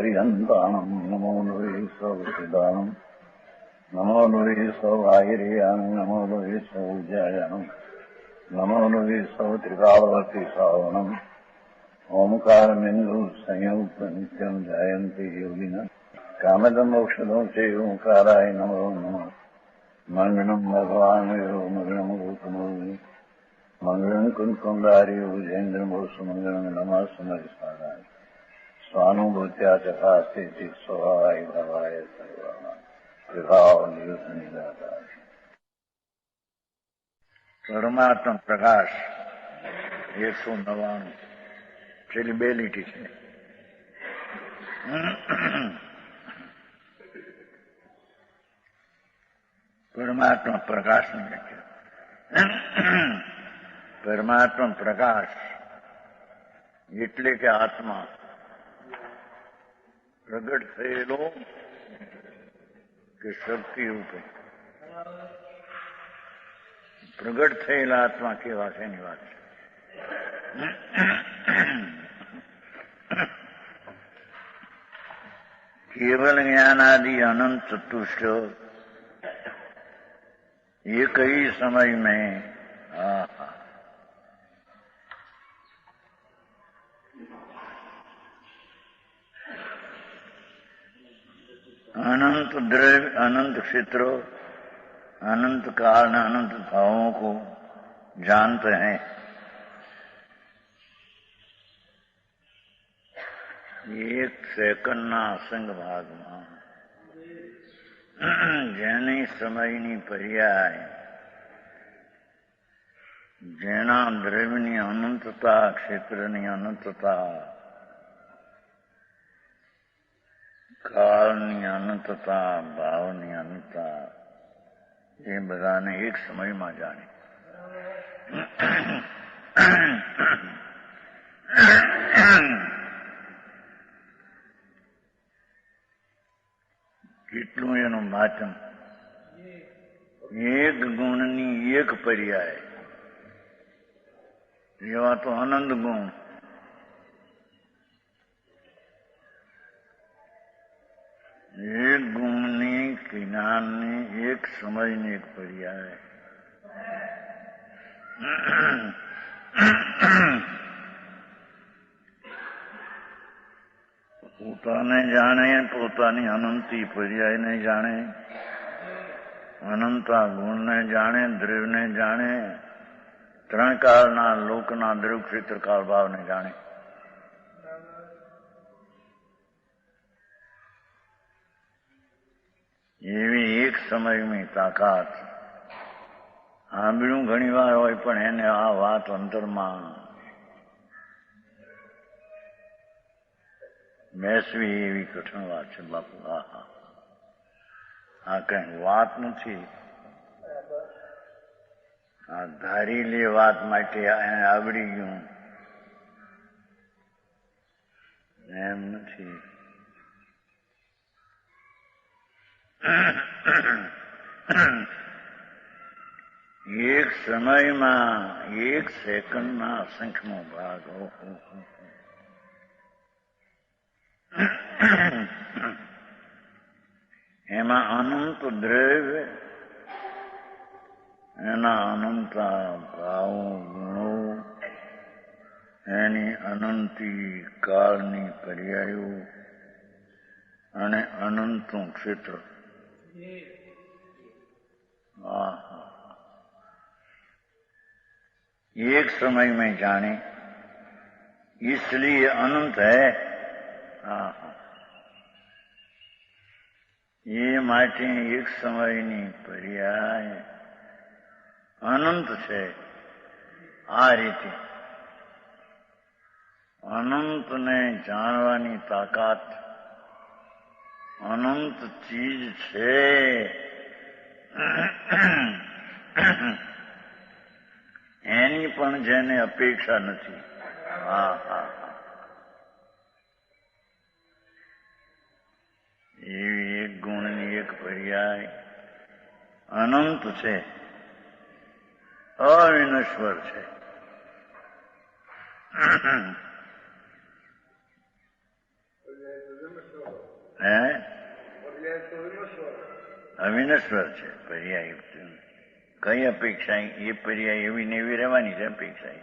पर्यन्ताम् नमो नुवे सौचिदानम् नमो नुवे सौभागिर्याम् नमो नुवे सौज्यायाम् नमो नुवे सौत्रिकावती सावनम् ओंकारमिन्दु संयुक्त नित्यम् जायन्ति योगिनः कामदम् औषधम् च ओंकाराय नमो नमः मंगलम् भगवान् मंगलम् गौतमोनि मंगलम् कुंकुमधारी भुजेन्द्रमोसु मंगलम् नमः सुमरिसाराय स्वानुभूत्या चकास्ते स्वभावाय भवाय सर्वाणाम् विभाव निदाताय परमात्मा प्रकाश 199 છેલ્લી બે લીટી છે. પરમાત્મા પ્રકાશની વ્યાખ્યા. પરમાત્મા પ્રકાશ એટલે કે આત્મા પ્રગટ થયેલો કે શક્તિ રૂપે પ્રગટ થયેલા આત્મા કેવા છે એની વાત છે. केवल ज्ञानादि अनंत चतुष्ट एक ही समय में अनंत द्रव्य अनंत क्षेत्रों अनंत काल अनंत भावों को जानते हैं. एक સેકન્ડના અસંગ ભાગમાં જેની સમયની પર્યાય જેના દ્રવ્યની અનંતતા ક્ષેત્રની અનંતતા કાળની અનંતતા ભાવની અનંતતા એ બધાને એક સમયમાં જાણે. કેટલું એનું માધ્યમ એક ગુણની એક પર્યાય એવા તો આનંદ ગુણ એક ગુણની જ્ઞાનની એક સમયની એક પર્યાય પોતાને જાણે પોતાની અનંતી પર્યાયને જાણે અનંતા ગુણને જાણે દ્રવ્યને જાણે ત્રણ કાળના લોકના દ્રવ્ય ક્ષેત્ર કાળ ભાવને જાણે. એવી એક સમયની તાકાત સાંભળ્યું ઘણી વાર હોય પણ એને આ વાત અંતરમાં બેસવી એવી કઠણ વાત છે બાપુ. આ કઈ વાત નથી. આ ધારી લે વાત માટે એને આવડી ગયું એમ નથી. એક સમયમાં એક સેકન્ડના અસંખ્યનો ભાગ એમાં અનંત દ્રવ્ય એના અનંત ભાવો ગુણો એની અનંતી કાળની પર્યાયો અને અનંતનું ક્ષેત્ર. एक समय में जाने इसलिए अनंत है. ये માટે એક સમયની પર્યાય અનંત છે. આ રીતે અનંતને જાણવાની તાકાત અનંત ચીજ છે એની પણ જેને અપેક્ષા નથી. એવી એક ગુણની એક પર્યાય અનંત છે, અવિનશ્વર છે. હે અવિનશ્વર છે પર્યાય. કઈ અપેક્ષા? એ પર્યાય એવી ને એવી રહેવાની છે અપેક્ષા.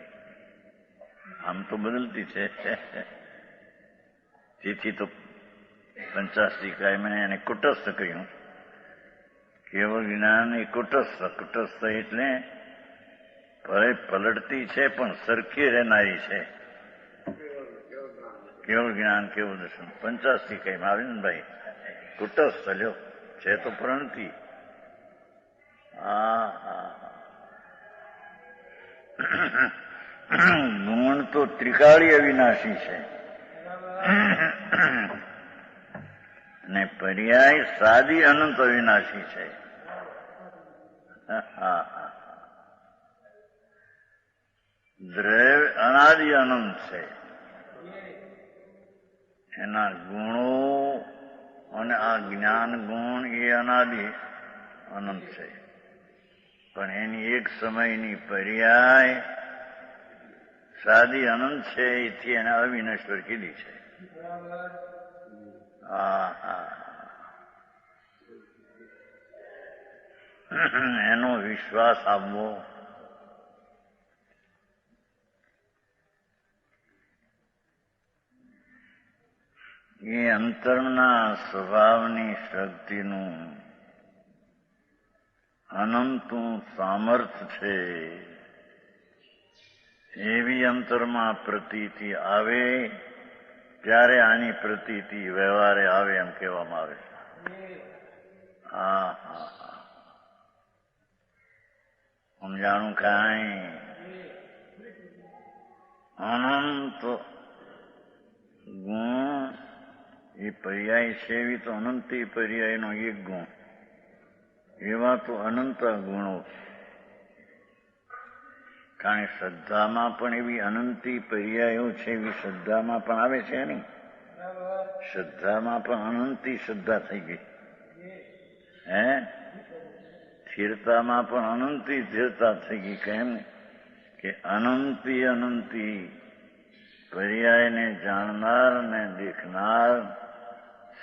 આમ તો બદલતી છે. તેથી તો પંચાસ્તિકાએ મેં એને કુટસ્થ કહ્યું. કેવળ જ્ઞાન એ કુટસ્થ એટલે પલટતી છે પણ સરખી રહેનારી છે. કેવળ જ્ઞાન કેવળ દર્શન પંચાસ્તિકામાં આવે ને ભાઈ. કુટસ્થ લ્યો છે તો પ્રણતિ. ગુણ તો ત્રિકાળી અવિનાશી છે અને પર્યાય સાદી અનંત અવિનાશી છે. દ્રવ્ય અનાદિ અનંત છે. એના ગુણો અને આ જ્ઞાન ગુણ એ અનાદિ અનંત છે. પણ એની એક સમયની પર્યાય સાદી અનંત છે. એથી એને અવિનશ્વર કીધી છે. એનો વિશ્વાસ આપવો એ અંતરના સ્વભાવની શક્તિનું અનંતનું સામર્થ્ય છે. એવી અંતરમાં પ્રતીતિ આવે ત્યારે આની પ્રતીતિ વ્યવહારે આવે એમ કહેવામાં આવે છે. સમજાણું કાંઈ? અનંત ગુણ એ પર્યાય છે. એવી તો અનંતી પર્યાયનો એક ગુણ. એવા તો અનંત ગુણો. કારણ શ્રદ્ધામાં પણ એવી અનંતી પર્યાયો છે. એવી શ્રદ્ધામાં પણ આવે છે નહીં. શ્રદ્ધામાં પણ અનંતી શ્રદ્ધા થઈ ગઈ. સ્થિરતામાં પણ અનંતી સ્થિરતા થઈ ગઈ. કેમ કે અનંતી પર્યાયને જાણનાર ને દેખનાર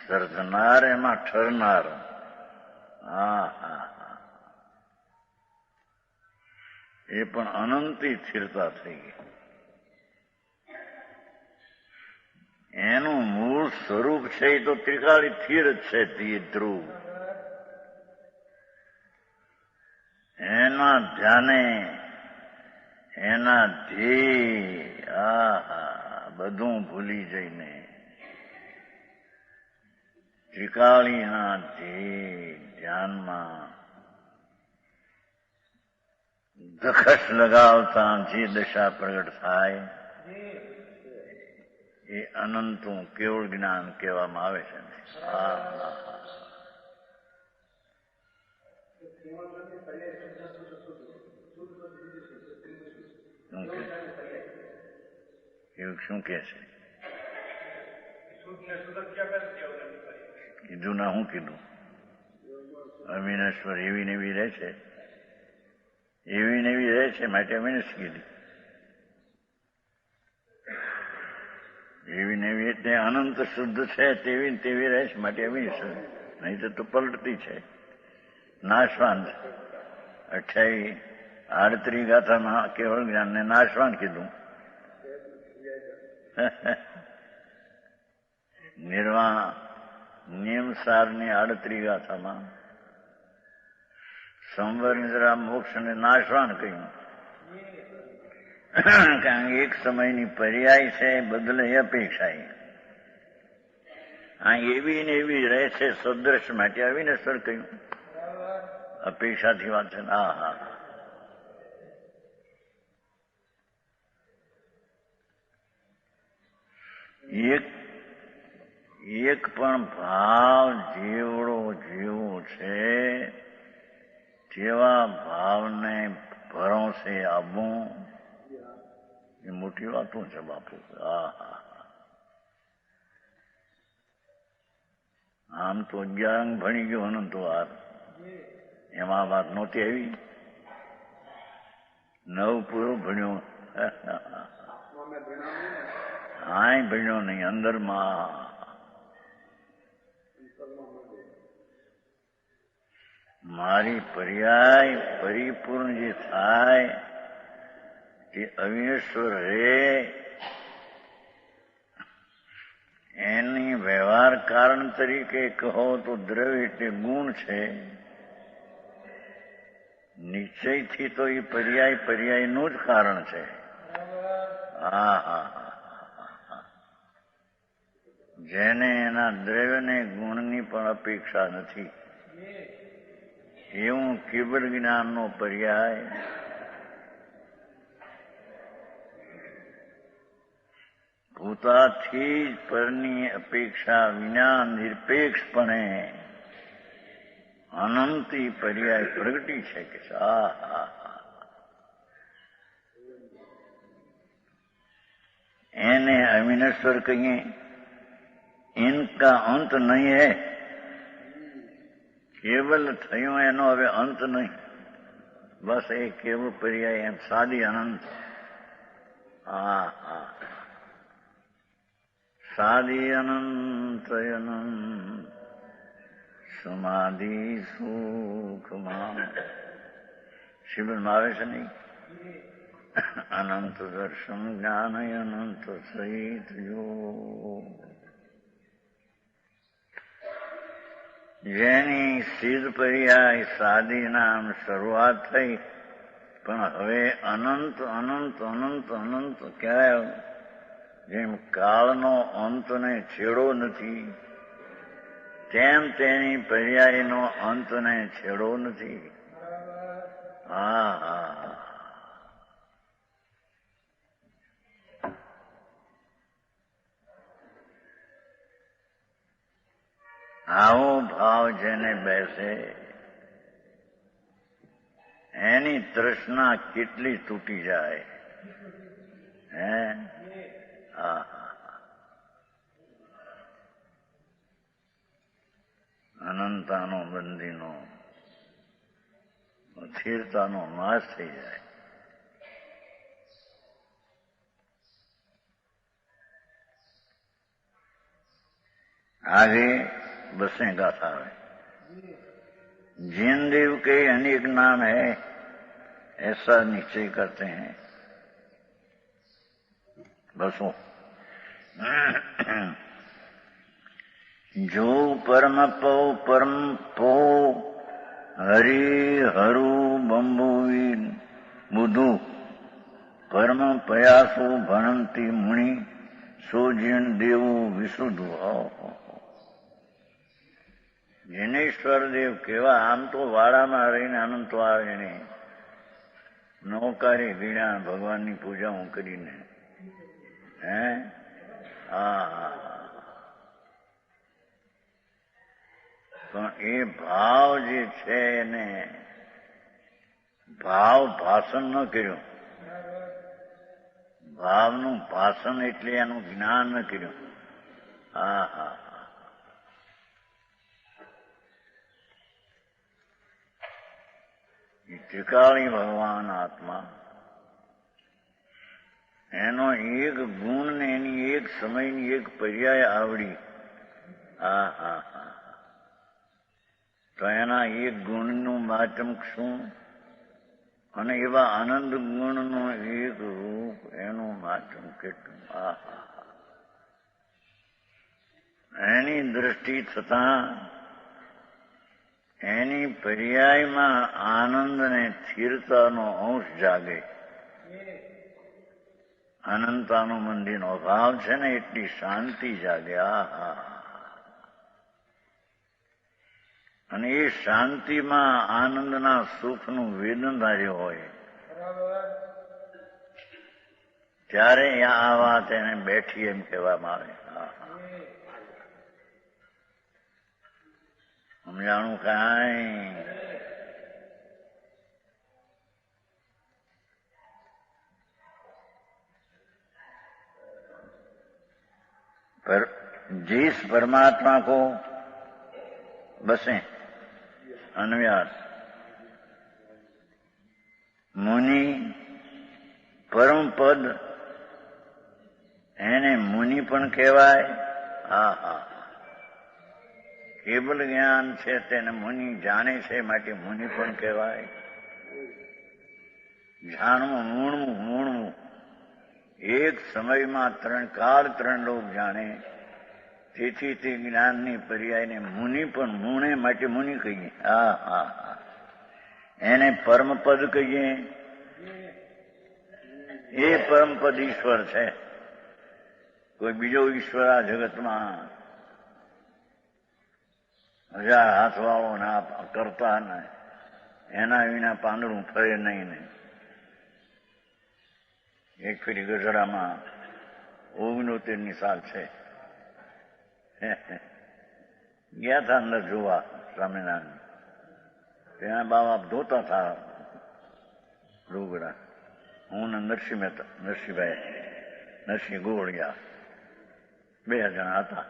સર્જનાર એમાં ઠરનાર. એ પણ અનંતી સ્થિરતા થઈ ગઈ. એનું મૂળ સ્વરૂપ છે એ તો ત્રિકાળી સ્થિર જ છે. તે ધ્રુવ એના ધ્યાને એના ધ્યેય બધું ભૂલી જઈને ત્રિકાળીના ધ્યેય ધ્યાનમાં દખસ લગાવતા જે દશા પ્રગટ થાય એ અનંતું કેવળ જ્ઞાન કહેવામાં આવે છે. શું કે છે? કીધું ના હું કીધું? અવિનશ્વર એવી ને એવી રહે છે. એવી ને એવી રહે છે માટે અવિનશ કીધી. એવી ને એવી એટલે અનંત શુદ્ધ છે. તેવી તેવી રહે છે માટે અવિનશ. નહીં તો પલટતી છે. નાશવાન 38 ગાથામાં કેવળ જ્ઞાનને નાશવાન કીધું. નિર્વાણ નિયમસારની 38 ગાથામાં સંવર નિદ્રા મોક્ષ અને નાશવાન કહ્યું. કારણ કે એક સમયની પર્યાય છે. બદલે અપેક્ષા. આ એવી ને એવી રહે છે સદ્રશ માટે અવિનશ્વર કહ્યું. અપેક્ષાથી વાત છે. એક પણ ભાવ જેવડો જેવો છે જેવા ભાવને ભરોસે આવવું એ મોટી વાતો છે બાપુ. આમ તો 11 અંગ ભણી ગયો અનંત વાર. એમાં વાત નહોતી આવી. 9 પૂરો ભણ્યો. ભણ્યો નહીં અંદરમાં. મારી પર્યાય પરિપૂર્ણ જે થાય તે અવિનેશ્વર રે એની વ્યવહાર કારણ તરીકે કહો તો દ્રવ્ય એટલે ગુણ છે. નિશ્ચયથી તો એ પર્યાયનું જ કારણ છે. જેને એના દ્રવ્યને ગુણની પણ અપેક્ષા નથી એવું કેવળ જ્ઞાનનો પર્યાય પોતાથી જ પરની અપેક્ષા વિના નિરપેક્ષપણે અનંતી પર્યાય પ્રગટી છે કે એને અવિનશ્વર કહીએ. ઇનકા અંત નહીં હે. કેવલ થયું એનો હવે અંત નહીં. બસ એ કેવળ પર્યાય એમ સાદી અનંત. સાદી અનંત અનંત સમાધિ સુખમાં શિબિરમાં આવે છે નહીં. અનંત દર્શન જ્ઞાન અનંત સહિત જો જેની સિદ્ધ પર્યાય સાદી નામ શરૂઆત થઈ પણ હવે અનંત અનંત અનંત અનંત ક્યાંય જેમ કાળનો અંતને છેડો નથી તેમ તેની પર્યાયનો અંતને છેડો નથી. આવો ભાવ જેને બેસે એની તૃષ્ણા કેટલી તૂટી જાય. અનંતાનો બંદીનો સ્થિરતાનો નાશ થઈ જાય. आगे बसें गाथा है. जिन देव के अनेक नाम है ऐसा निश्चय करते हैं. बसो जो परम पो हरि हरु बंबुवी बुधु परम पयासु भणंती मुनि सो जिन देवो विशुद्धु. जिनेश्वर देव केवा आम तो वाड़ामां रहीने अनंतवाळीने नौकारे वीणा भगवाननी पूजाओ करीने પણ એ ભાવ જે છે એને ભાવ ભાષણ ન કર્યું. ભાવનું ભાષણ એટલે એનું જ્ઞાન ન કર્યું. ત્રિકાળી ભગવાન આત્મા એનો એક ગુણ ને એની એક સમયની એક પર્યાય આવડી. તો એના એક ગુણનું માચમ શું અને એવા આનંદ ગુણનું એક રૂપ એનું માચમ કેટલું. એની દ્રષ્ટિ થતા એની પર્યાયમાં આનંદ ને સ્થિરતાનો અંશ જાગે. અનંતાનો મંદિરનો ભાવ છે ને એટલી શાંતિ જાગે. અને એ શાંતિમાં આનંદના સુખનું વેદનધાર્ય હોય ત્યારે આ વાત એને બેઠી એમ કહેવામાં આવે. સમજાણું કાંઈ? पर जिस परमात्मा को बसे अन्व्यास मुनि परम पद એને મુનિ પણ કહેવાય. કેવલ જ્ઞાન છે તેને મુનિ જાણે છે, માટે મુનિ પણ કહેવાય. જાણવું, મૂણવું, મૂણવું, એક સમયમાં ત્રણ લોક જાણે, તેથી તે જ્ઞાનની પર્યાયને મુનિ પણ મૂણે, માટે મુનિ કહીએ. હા હા હા, એને પરમપદ કહીએ. એ પરમપદ ઈશ્વર છે. કોઈ બીજો ઈશ્વર આ જગતમાં 1000 હાથવાળો ના કરતા ને એના વિના પાંદડું ફરે નહીં ને. એક ફેરી ગઢડામાં 69 સાલ છે, ગયા હતા અંદર જોવા સ્વામિનારાયણ. ત્યાં બાબા ધોતા હતા લુગડા. હું ને નરસિંહ ગોળિયા 2 જણા હતા.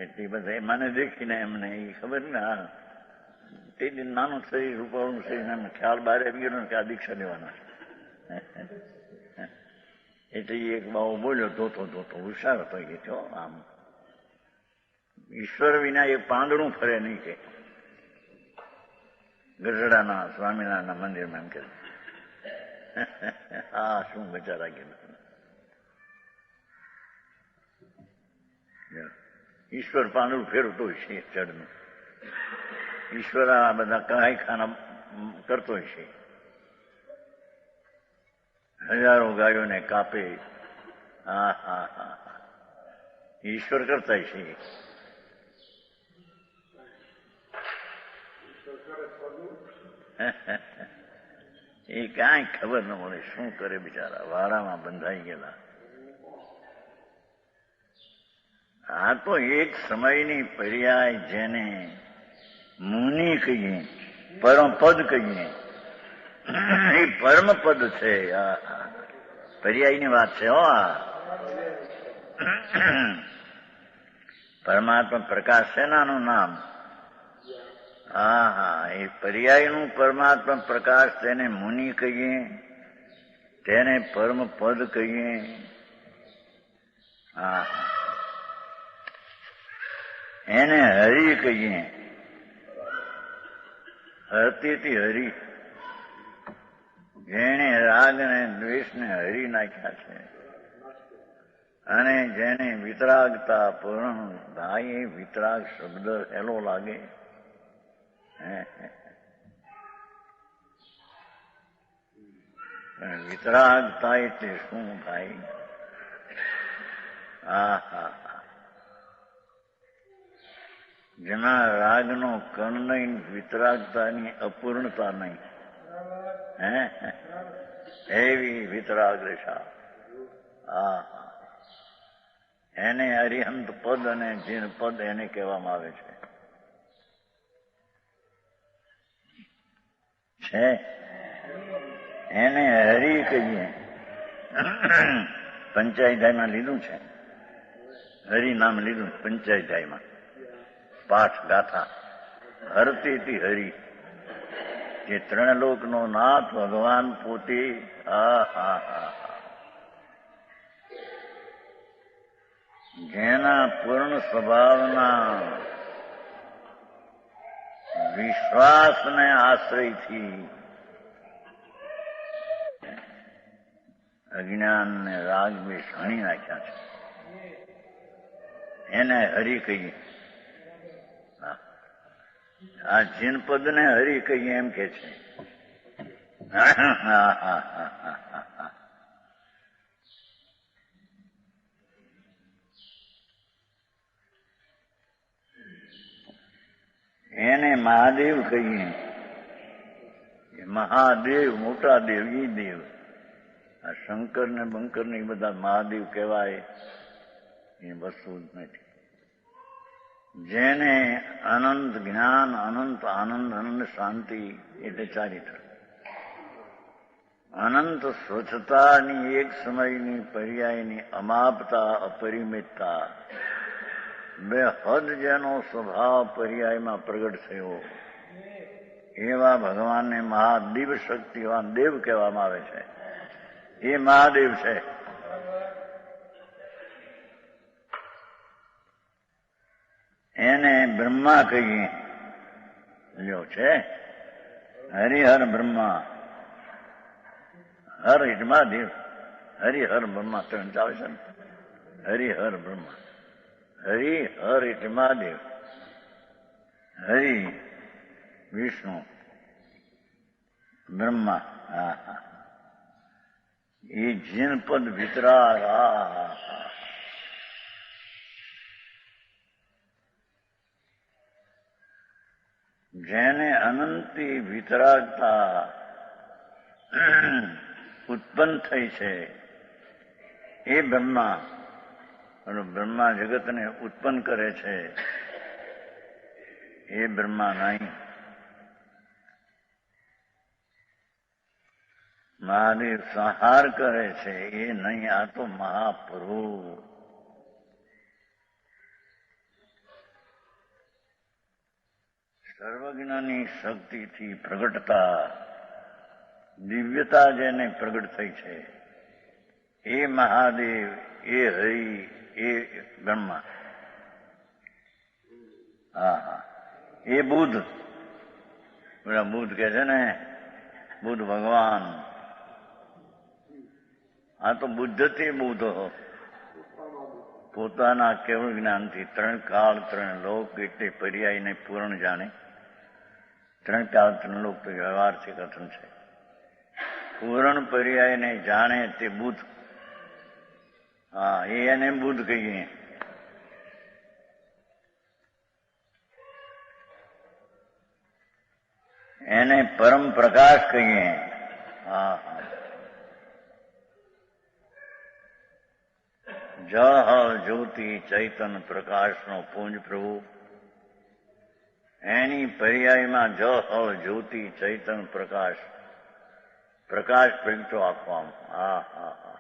એટલી બધા મને દેખીને એમને એ ખબર ને, હા તે દિન નાનું શરીર, રૂપાળું શરીર, એમને ખ્યાલ બહાર આવી ગયો કે આ દીક્ષા લેવાના. એટલે એક બાવો બોલ્યો ધોતો ધોતો, હોશિયાર હતો એ તો. આમ ઈશ્વર વિના એક પાંદડું ફરે નહીં કે. ગઢડાના સ્વામિનારાયણના મંદિરમાં એમ કે હા શું બચારા ગયા. ઈશ્વર પાંદડું ફેરવતો છે જળનું. ઈશ્વર આ બધા કહાઈ ખાના કરતો છે. 1000 ગાયોને કાપે. હા હા હા, ઈશ્વર કરતા છે. એ કાંઈ ખબર ન મળે શું કરે બિચારા, વાડામાં બંધાઈ ગયેલા. આ તો એક સમયની પર્યાય જેને મુનિ કહીએ, પરમપદ કહીએ, એ પરમપદ છે. પર્યાયની વાત છે. હો, પરમાત્મા પ્રકાશ છે નાનું નામ. હા હા, એ પર્યાયનું પરમાત્મા પ્રકાશ, તેને મુનિ કહીએ, તેને પરમપદ કહીએ. હા, એને હરિ કહીએ. હરતીથી હરિ, જેણે રાગ અને દ્વેષને હરી નાખ્યા છે, અને જેને વિતરાગતા પૂર્ણ થાય. એ વિતરાગ શબ્દ હેલો લાગે. વિતરાગતા એટલે શું થાય? હા હા, જેના રાગનો કણ નહીં, વિતરાગતાની અપૂર્ણતા નહીં, એવી વિતરાગ દશા. હા હા, એને અરિહંત પદ અને જીન પદ એને કહેવામાં આવે છે. એને હરિ કહીએ. પંચાયતમાં લીધું છે, હરિ નામ લીધું પંચાયતમાં. પાઠ ગાથા હરતીથી હરિ, જે 3 લોકનો નાથ ભગવાન પોતે. હા હા હા, જેના પૂર્ણ સ્વભાવના વિશ્વાસને આશ્રયથી અજ્ઞાનને રાગ બી શાણી નાખ્યા છે, એને હરિ કહીએ. આ જીનપદને હરિ કહીએ એમ કે છે. એને મહાદેવ કહીએ. મહાદેવ, મોટા દેવ, ઈ દેવ. આ શંકર ને બંકર ને બધા મહાદેવ કહેવાય એ વસ્તુ જ નથી. જેને અનંત જ્ઞાન, અનંત આનંદ, અનંત શાંતિ એટલે ચારિત્ર, અનંત સ્વચ્છતાની, એક સમયની પર્યાયની અમાપતા, અપરિમિતતા, 2 હદ જેનો સ્વભાવ પર્યાયમાં પ્રગટ થયો, એવા ભગવાનને મહાદિવ શક્તિવાન દેવ કહેવામાં આવે છે. એ મહાદેવ છે. એને બ્રહ્મા કહીએ. જો છે હરિહર બ્રહ્મા, હર એટલે મહાદેવ, હરિહર બ્રહ્મા ત્રણ ચાલે છે ને. હરિહર બ્રહ્મા, હરિહર એટલે મહાદેવ, હરિ વિષ્ણુ, બ્રહ્મા. હા હા, એ જીનપદ વિતરાગ. જેને અનંતી વિતરાગતા ઉત્પન્ન થઈ છે એ બ્રહ્મા. બ્રહ્મા જગતને ઉત્પન્ન કરે છે એ બ્રહ્મા નહીં. મહાદેવ સંહાર કરે છે એ નહીં. આ તો મહાપ્રભુ. સર્વજ્ઞની શક્તિથી પ્રગટતા દિવ્યતા જેને પ્રગટ થઈ છે એ મહાદેવ, એ હરિ, એ બ્રહ્મા. હા હા, એ બુદ્ધ. બધા બુદ્ધ કે છે ને, બુદ્ધ ભગવાન. આ તો બુદ્ધથી બુદ્ધ પોતાના કેવળ જ્ઞાનથી ત્રણ કાળ ત્રણ લોક એટલે પર્યાયને પૂર્ણ જાણે. ત્રણ કાળ ત્રણ લોક તો વ્યવહારથી કથન છે. પૂર્ણ પર્યાયને જાણે તે બુદ્ધ. હા, એને બુદ્ધ કહીએ. એને પરમ પ્રકાશ કહીએ. હા હા, જળ જ્યોતિ ચૈતન પ્રકાશનો પુંજ પ્રભુ. એની પર્યાયમાં જળ જ્યોતિ ચૈતન પ્રકાશ, પ્રકાશ પ્રગટો આપવામાં. હા હા હા,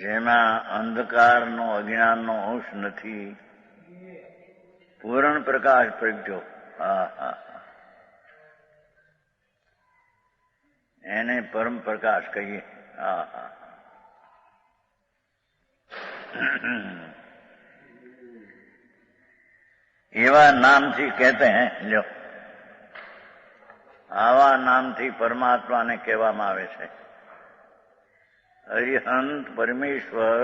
જેમાં અંધકારનો અજ્ઞાનનો અંશ નથી, પૂર્ણ પ્રકાશ પ્રગટ્યો. હા હા, એને પરમ પ્રકાશ કહીએ. હા હા, એવા નામથી કહેતે હૈ. લ્યો, આવા નામથી પરમાત્માને કહેવામાં આવે છે. અરિહંત પરમેશ્વર,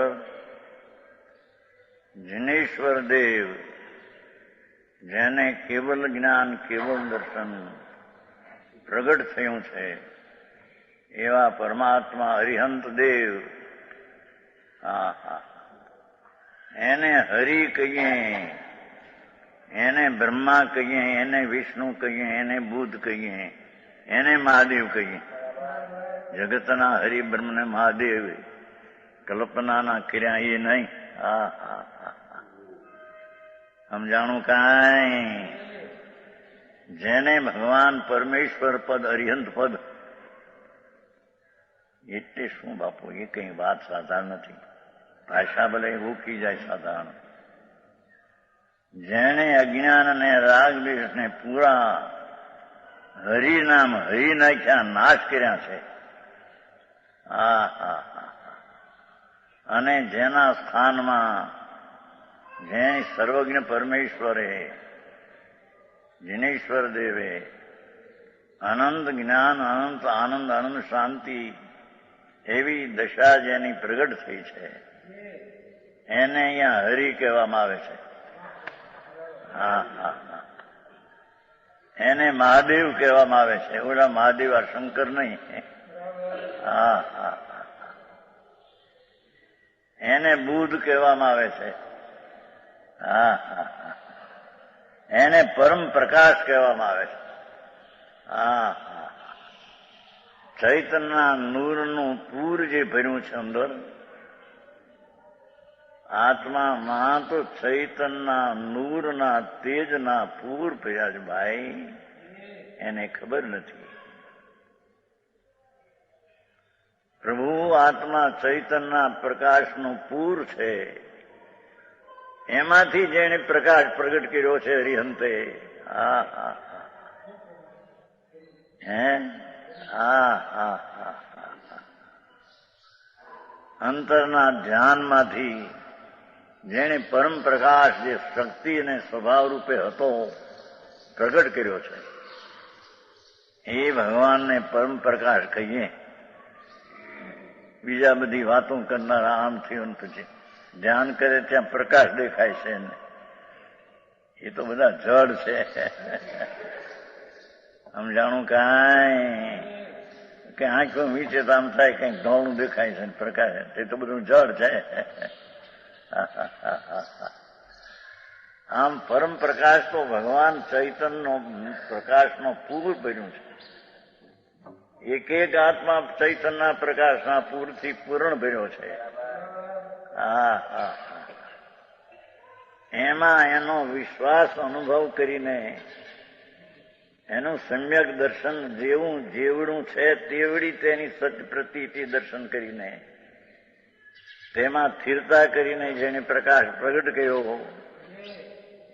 જિનેશ્વર દેવ, જેને કેવલ જ્ઞાન કેવલ દર્શન પ્રગટ થયું છે એવા પરમાત્મા અરિહંત દેવ. હા હા, એને હરિ કહીએ, એને બ્રહ્મા કહીએ, એને વિષ્ણુ કહીએ, એને બુદ્ધ કહીએ, એને મહાદેવ કહીએ. જગતના હરિ બ્રહ્મને મહાદેવ કલ્પનાના કર્યા એ નહીં. હા હા હા, સમજાણું કાંઈ? જેને ભગવાન પરમેશ્વર પદ, અરિહંત પદ એટલે શું બાપુ? એ કઈ વાત સાધારણ નથી. ભાષા ભલે ઉકી જાય સાધારણ. જેણે અજ્ઞાન અને રાગ દ્વેષને પૂરા હરિનામ હરિ નાખ્યા, નાશ કર્યા છે. હા હા હા, અને જેના સ્થાનમાં જેની સર્વજ્ઞ પરમેશ્વરે, જિનેશ્વર દેવે અનંત જ્ઞાન, અનંત આનંદ, અનંત શાંતિ એવી દશા જેની પ્રગટ થઈ છે એને અહીંયા હરિ કહેવામાં આવે છે. હા હા હા, એને મહાદેવ કહેવામાં આવે છે. ઓલા મહાદેવ આ શંકર નહીં. હા હા, એને બુદ્ધ કહેવામાં આવે છે. હા હા હા, એને પરમ પ્રકાશ કહેવામાં આવે છે. હા હા, ચૈતનના નૂરનું પૂર જે ભર્યું છે અંદર આત્મામાં, તો ચૈતનના નૂરના તેજના પૂર ભર્યા છે ભાઈ. એને ખબર નથી. પ્રભુ આત્મા ચૈતનના પ્રકાશનું પૂર છે. એમાંથી જેને પ્રકાશ પ્રગટ કર્યો છે હરિહંતે. હા હા હે, હા હા હા, અંતરના ધ્યાનમાંથી જેણે પરમ પ્રકાશ જે શક્તિ અને સ્વભાવ રૂપે હતો પ્રગટ કર્યો છે એ ભગવાનને પરમ પ્રકાશ કહીએ. બીજા બધી વાતો કરનારા આમ થયું પછી ધ્યાન કરે ત્યાં પ્રકાશ દેખાય છે ને એ તો બધા જડ છે. સમજાણું કાંઈ કે આંખો મીચે તો આમ થાય કંઈક ધોળું દેખાય છે પ્રકાશ એ તો બધું જડ છે. આમ પરમ પ્રકાશ તો ભગવાન ચૈતન્યનો પ્રકાશનો પૂર બન્યું છે. એક એક આત્મા ચૈતન્યના પ્રકાશના પૂરથી પૂર્ણ ભર્યો છે. એમાં એનો વિશ્વાસ અનુભવ કરીને એનું સમ્યક દર્શન જેવું જેવડું છે તેવડી તેની સત પ્રતીતિ દર્શન કરીને તેમાં સ્થિરતા કરીને જેને પ્રકાશ પ્રગટ કર્યો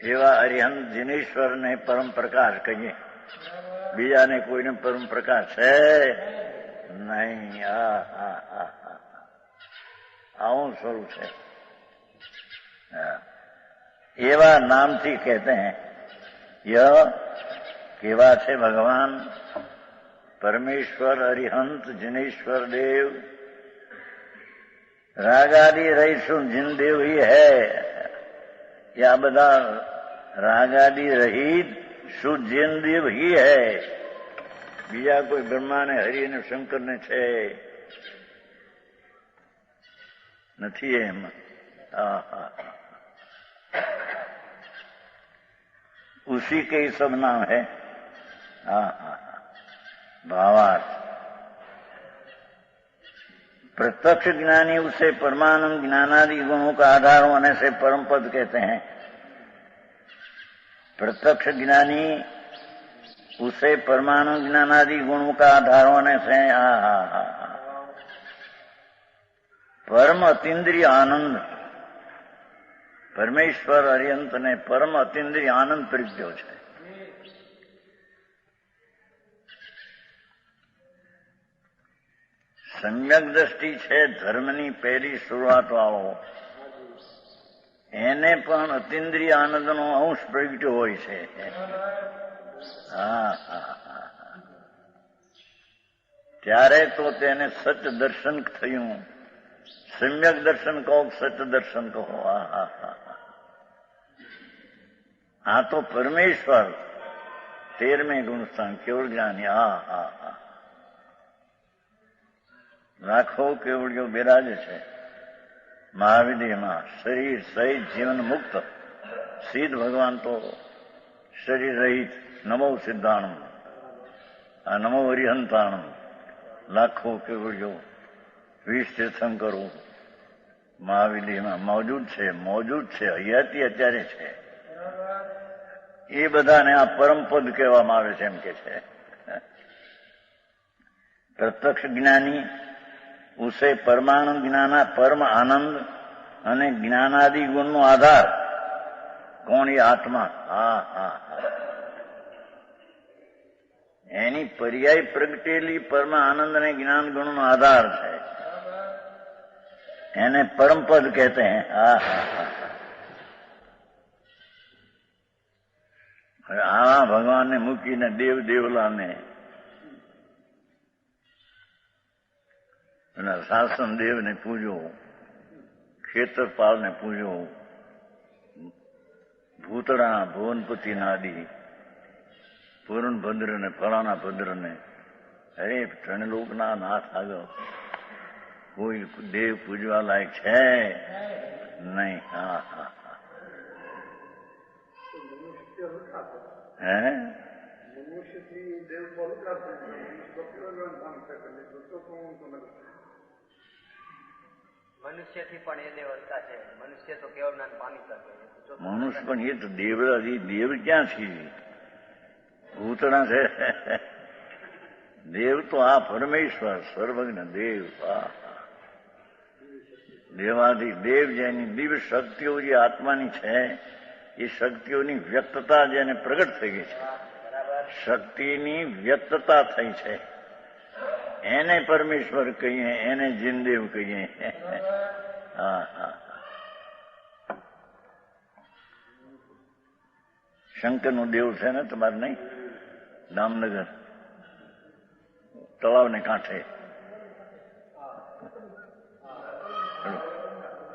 એવા અરિહંત જીનેશ્વરને પરમ પ્રકાશ કહીએ. બીજાને કોઈને પરમ પ્રકાશ છે નહીં. આવું સ્વરૂપ છે. એવા નામથી કહેતે हैं यह કેવા છે ભગવાન પરમેશ્વર અરિહંત जिनेश्वर देव રાગાદી રહીશું જીનદેવ ही है. या બધા રાગાદી રહિત શુદ્ધ જીનદેવ ही है. બીજા કોઈ બ્રહ્માને હરિ અને શંકરને છે નથી એમ. उसी के ही सब नाम है. भावार्थ प्रत्यक्ष ज्ञानी उसे परमानंद ज्ञानादि गुणों का आधार होने से परम पद कहते हैं. प्रत्यक्ष ज्ञानी उसे परमानंद ज्ञानादि गुणों का आधार होने से परम अतीन्द्रिय आनंद પરમેશ્વર અરિહંતને પરમ અતિન્દ્રિય આનંદ પ્રગટ્યો છે. સમ્યક દ્રષ્ટિ છે ધર્મની પહેલી શરૂઆત વાળો એને પણ અતિન્દ્રિય આનંદનો અંશ પ્રગટ્યો હોય છે. ત્યારે તો તેને સત દર્શન થયું. સમ્યક દર્શન કહો સત દર્શન કહો. આ તો પરમેશ્વર 13મે ગુણસ્થાન કેવળ જ્ઞાની. લાખો કેવળીઓ બિરાજે છે મહાવિદ્યમાં. શરીર સહિત જીવન મુક્ત સિદ્ધ ભગવાન તો શરીર રહિત. નમો સિદ્ધાણમ આ નમો હરિહંતાણમ. લાખો કેવળીઓ 20 તીર્થંકરો મહાવિદ્યમાં મોજૂદ છે હયાતી અત્યારે છે. એ બધાને આ પરમપદ કહેવામાં આવે છે એમ કે છે. પ્રત્યક્ષ જ્ઞાની ઉસે પરમાનંદ જ્ઞાના પરમ આનંદ અને જ્ઞાનાદિ ગુણનો આધાર કોણ? એ આત્મા. એની પર્યાય પ્રગટેલી પરમ આનંદ અને જ્ઞાન ગુણનો આધાર છે. એને પરમપદ કહેતે हैं. આવા ભગવાનને મૂકીને દેવ દેવલાને શાસન દેવને પૂજો, ખેતરપાલને પૂજો, ભૂતળા ભુવનપતિ નાદી પૂર્ણ ભદ્રને ફલાણા ભદ્રને અરે ત્રણલોકના નાથ આગળ કોઈ દેવ પૂજવા લાયક છે નહીં. મનુષ્યથી પણ એ દેવતા છે. મનુષ્ય તો કેવળ જ્ઞાન પામી શકે. મનુષ્ય પણ એ તો દેવરાજી. દેવ ક્યાં છે? ભૂતણા છે. દેવ તો આ પરમેશ્વર સર્વજ્ઞ દેવ. દેવાથી દેવ જેની દિવ્ય શક્તિઓ જે આત્માની છે એ શક્તિઓની વ્યક્તતા જેને પ્રગટ થઈ ગઈ છે, શક્તિની વ્યક્તતા થઈ છે, એને પરમેશ્વર કહીએ, એને જીનદેવ કહીએ. શંકરનું દેવ છે ને તમારે નહીં, દામનગર તળાવને કાંઠે,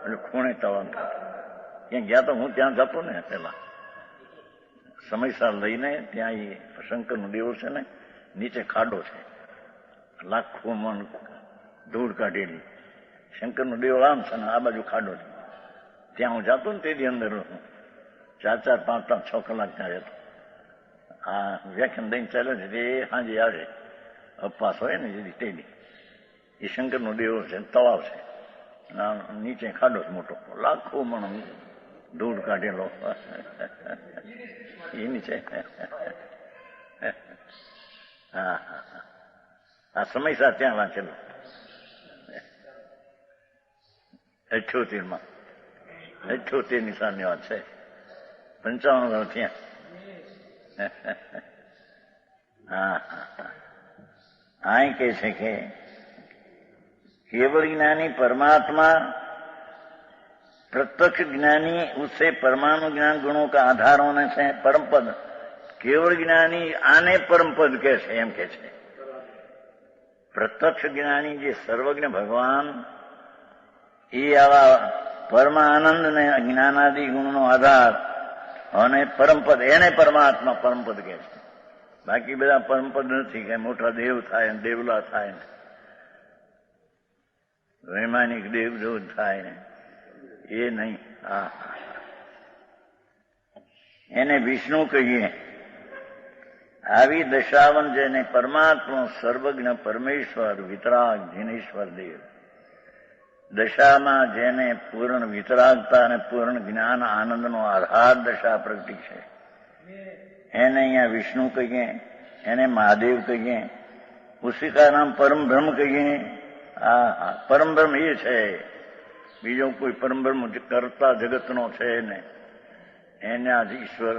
એટલે ખૂણે તળાવ ત્યાં ગયા તો હું ત્યાં જતો ને પેલા સમયસર લઈને. ત્યાં એ શંકરનું દેવ છે ને, નીચે ખાડો છે, લાખો મણ ધૂળ કાઢેલી. શંકરનું દેવ આમ છે ને આ બાજુ ખાડો છે. ત્યાં હું જાતો ને તેથી અંદર 4-4, 5-5, 6 કલાક ત્યાં રહેતો. આ વ્યાખ્યાન દઈને ચાલે છે તે સાંજે આવે અપવાસ હોય ને જેથી તેની. એ શંકરનો દેવ છે, તળાવ છે, નીચે ખાડો છે મોટો, લાખો મણ ધૂળ કાઢેલો એ નીચે. હા આ સમયસર ત્યાં વાંચેલું 78માં. 78ની સાલની વાત છે, 55 વર્ષ ત્યાં. અહીં કહે છે કે केवल ज्ञानी परमात्मा प्रत्यक्ष ज्ञानी उससे परमाणु ज्ञान गुणों का आधार होने से परम पद. केवल ज्ञानी आने परम पद कैसे एम के छे. प्रत्यक्ष ज्ञानी जे सर्वज्ञ भगवान એ આવા પરમાનંદ ને જ્ઞાનાદિ ગુણનો આધાર અને પરમપદ, એને પરમાત્મા પરમપદ કહે છે. બાકી બધા પરમપદ નથી કે મોટા દેવ થાય ને દેવલા થાય ને વૈમાનિક દેવદૂત થાય ને એ નહીં. એને વિષ્ણુ કહીએ. આવી દશાવન જેને પરમાત્મા સર્વજ્ઞ પરમેશ્વર વિતરાગ જીનેશ્વર દેવ, દશામાં જેને પૂર્ણ વિતરાગતા અને પૂર્ણ જ્ઞાન આનંદનો આધાર દશા પ્રગટી છે એને અહીંયા વિષ્ણુ કહીએ, એને મહાદેવ કહીએ, ઉસી કા નામ પરમ બ્રહ્મ કહીએ. પરમ બ્રહ્મ એ છે, બીજો કોઈ પરમ બ્રહ્મ કરતા જગતનો છે ને એને આજ ઈશ્વર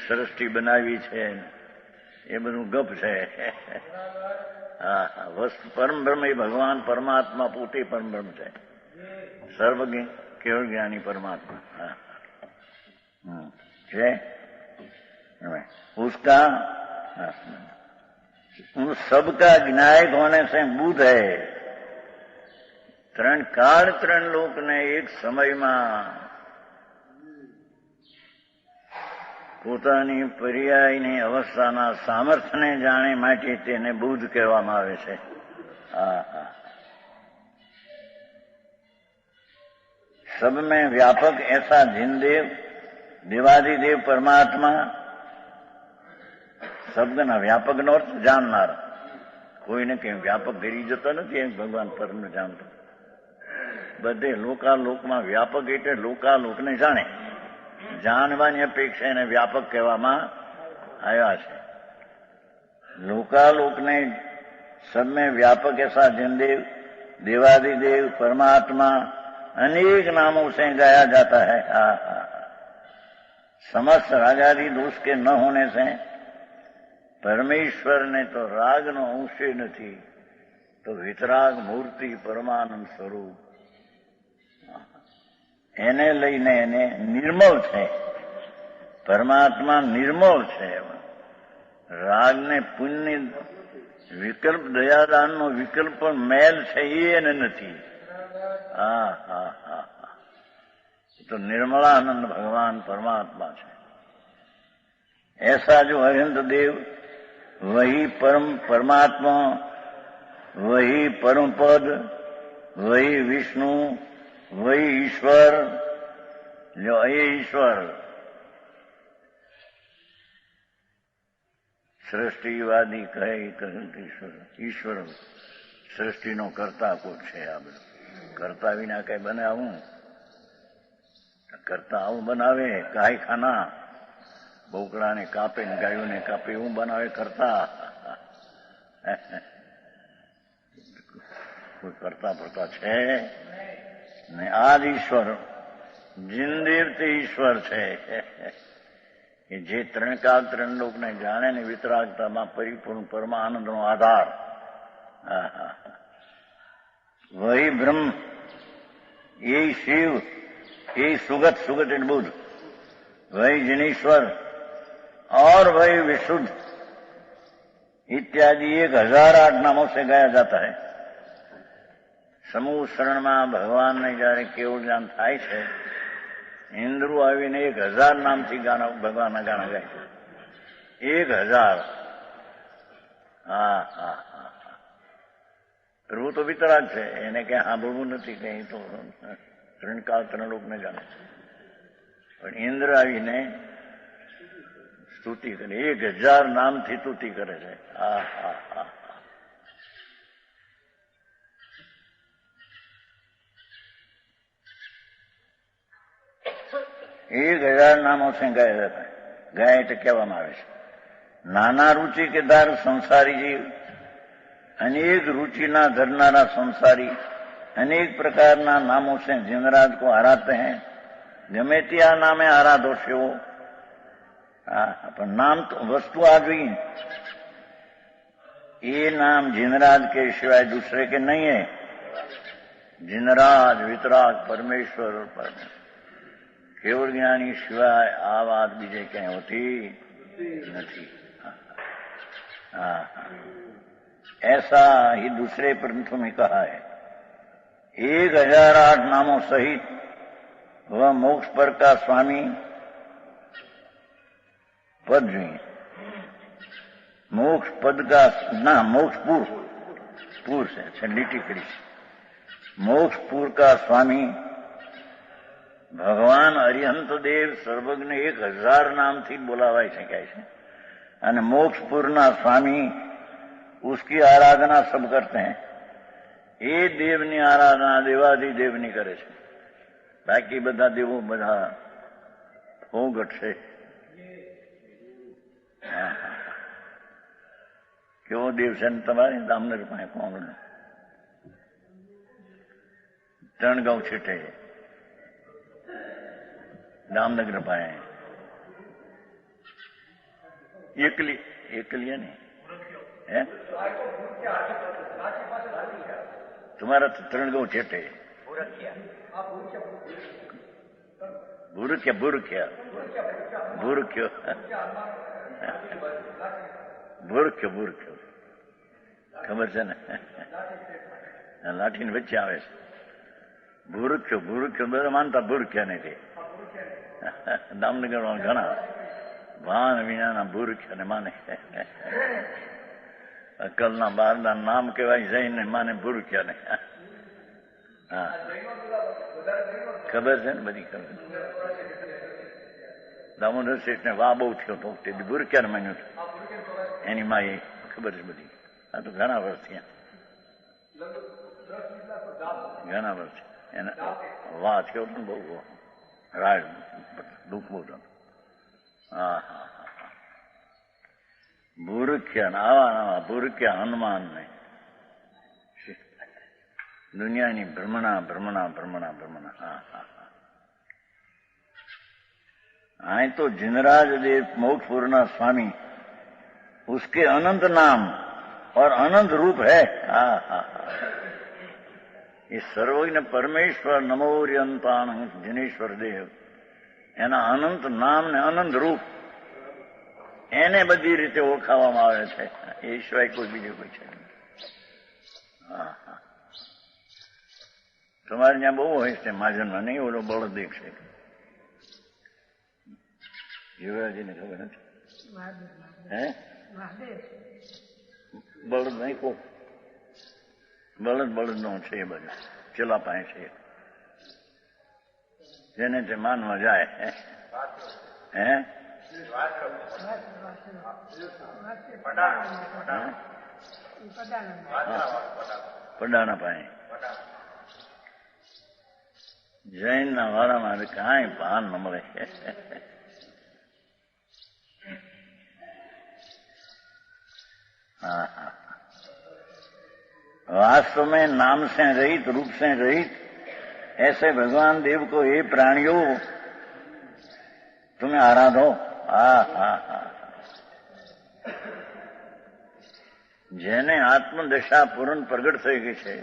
સૃષ્ટિ બનાવી છે એ બધું ગપ છે. વસ્તુ પરમ બ્રહ્મ એ ભગવાન પરમાત્મા પોતે પરમ બ્રહ્મ છે, સર્વજ્ઞ કેવળ જ્ઞાની પરમાत्मा છે. उसका उन सबका ज्ञायक होने से बुध है. 3 काल 3 लोक ने एक समयમાં પોતાની પર્યાયની અવસ્થાના સામર્થ્યને જાણે માટે તેને બુદ્ધ કહેવામાં આવે છે. सब में व्यापक ऐसा जिनदेव देवादिदेव परमात्मा શબ્દના વ્યાપકનો અર્થ જાણનાર. કોઈને કઈ વ્યાપક કરી જતો નથી એમ ભગવાન પરમ જાણતો. બધે લોકાલોકમાં વ્યાપક એટલે લોકાલોકને જાણે, જાણવાની અપેક્ષા એને વ્યાપક કહેવામાં આવ્યા છે. लोकालोकने सब में व्यापक ऐसा जिनदेव देवादिदेव परमात्मा अनेक नामों से गाया जाता है. समस्त रागादि दोष के न होने से परमेश्वर ने तो राग नो अंश नहीं, तो वितराग मूर्ति परमानंद स्वरूप એને લઈને એને નિર્મળ છે. પરમાત્મા નિર્મળ છે. રાગને પુણ્ય વિકલ્પ દયાદાનનો વિકલ્પ પણ મેલ છે એ એને નથી. તો निर्मलानंद भगवान परमात्मा है. ऐसा जो अरिहंत देव वही परम परमात्मा, वही परम पद, वही विष्णु, वही ईश्वर. जो ये ईश्वर सृष्टिवादी કહે ઈશ્વર, ઈશ્વર સૃષ્ટિનો કરતા કોણ છે? આ બધું કરતા વિના કઈ બને આવું? કરતા આવું બનાવે? કાયખાના બોકડાને કાપે ને ગાયોને કાપે એવું બનાવે કરતા? કોઈ કરતા પડતા છે ને? આ જ ઈશ્વર જીનદેવ તે ઈશ્વર છે કે જે 3 કાળ 3 લોકને જાણે ને વિતરાગતામાં પરિપૂર્ણ પરમાનંદનો આધાર. વહી બ્રહ્મ, એ શિવ, એ સુગત, સુગત એટલે બુદ્ધ, वही जिनेश्वर और वही विशुद्ध इत्यादि 1008 नामों से गाया जाता है। समूह शरणમાં ભગવાનને જયારે કેવું જ્ઞાન થાય છે, ઇન્દ્રો આવીને 1000 નામથી ભગવાનના ગાણા ગાય છે। 1000। હા હા હા। પ્રભુ તો વિતરાગ છે, એને કઈ સાંભળવું નથી, કઈ તો ત્રણકાળ ત્રણલોકને જાણે, પણ ઇન્દ્ર આવીને સ્તુતિ કરે, 1000 નામથી સ્તુતિ કરે છે। હા હા હા। 1000 નામો से गाया जाता है। गाय એટલે કહેવામાં આવે છે નાના રુચિ કે ધાર સંસારી જીવ, અનેક रुचिना धरनारा संसारी अनेक प्रकारना नामों से जिनराज को आराधते हैं। गमे त्या नामे आराधो છો। પણ નામ તો વસ્તુ આ જોઈએ, ये नाम जिनराज के सिवाय दूसरे के नहीं है। जिनराज वितराग परमेश्वर और परमेश्वर केवल ज्ञानी सिवाय आ बात बीजे कहीं होती नहीं। ऐसा ही दूसरे ग्रंथों में कहा है। 1008 नामों सहित वह मोक्ष पर का स्वामी पद जुए। मोक्ष पद का ना मोक्षपुर पुर से छंडीटी करी। मोक्षपुर का स्वामी ભગવાન અરિહંત દેવ સર્વજ્ઞ 1000 નામથી બોલાવાઈ શકાય છે, અને મોક્ષપુરના સ્વામી उसकी आराधना सब करते हैं। એ દેવની આરાધના દેવાધિદેવની કરે છે, બાકી બધા દેવો બધા ફોગટ છે। કેવો દેવ છે ને તમારે દામનગર પાસે કોંગડ ત્રણ છેટે दामनगर पाए एकलिया नहीं है तुम्हारा तो त्रणगांव छेटे बुरख्या बुरख्या बुरख्यो बुरख्यो बुरख्यो खबर છે ને લાઠીને વચ્ચે આવે છે। ભૂરખ્યો ભૂરખ્યો બધા માનતા ભૂરખ્યા નથી। દામનગરમાં ઘણા ભાન વિનાના ભૂરખ્યાને માને। અકલના બહારના નામ કહેવાય જઈને માને ભૂરખ્યાને। હા ખબર છે ને બધી ખબર। દામોદર શેઠને વાહ બહુ થયો તો તે ભૂરખ્યાને માન્યું હતું, એની માએ ખબર છે બધી। આ તો ઘણા વર્ષ થયા, ઘણા વર્ષ એને વાહ થયો પણ બહુ રાજ દુઃખ બહુ થતું। હા હા હા ભૂરખ્યા આવા નવા ભૂરખ્યા હનુમાન ને દુનિયાની ભ્રમણા ભ્રમણા ભ્રમણા ભ્રમણા। હા હા હા आए तो जिनराज देव मोक्षपुरना स्वामी उसके अनंत नाम और अनंत रूप है। हा हा ये सर्वज्ञ परमेश्वर नमोर्यंतान जिनेश्वर देव એના અનંત નામ ને અનંત રૂપ એને બધી રીતે ઓળખાવામાં આવે છે, એ સિવાય કોઈ બીજું કોઈ છે નહીં। હા હા તમારે ત્યાં બહુ હોય છે મહાજનમાં, નહીં ઓલો બળદ એક છે યુવરાજીને ખબર નથી હે બળદ નહીં કો બળદ બળદ નો છે એ બધું ચેલા પાસે છે, જેને તે માનવા જાય હે પડાણા પાસે જૈન ના વાળામાં કાંઈ ભાન ન મળે। हाँ हाँ वास्तव में नाम से रहित रूप से रहित ऐसे भगवान देव को हे प्राणियों तुम्हें आराधो। हाँ हाँ हाँ જેને આત્મદશા પૂર્ણ પ્રગટ થઈ ગઈ છે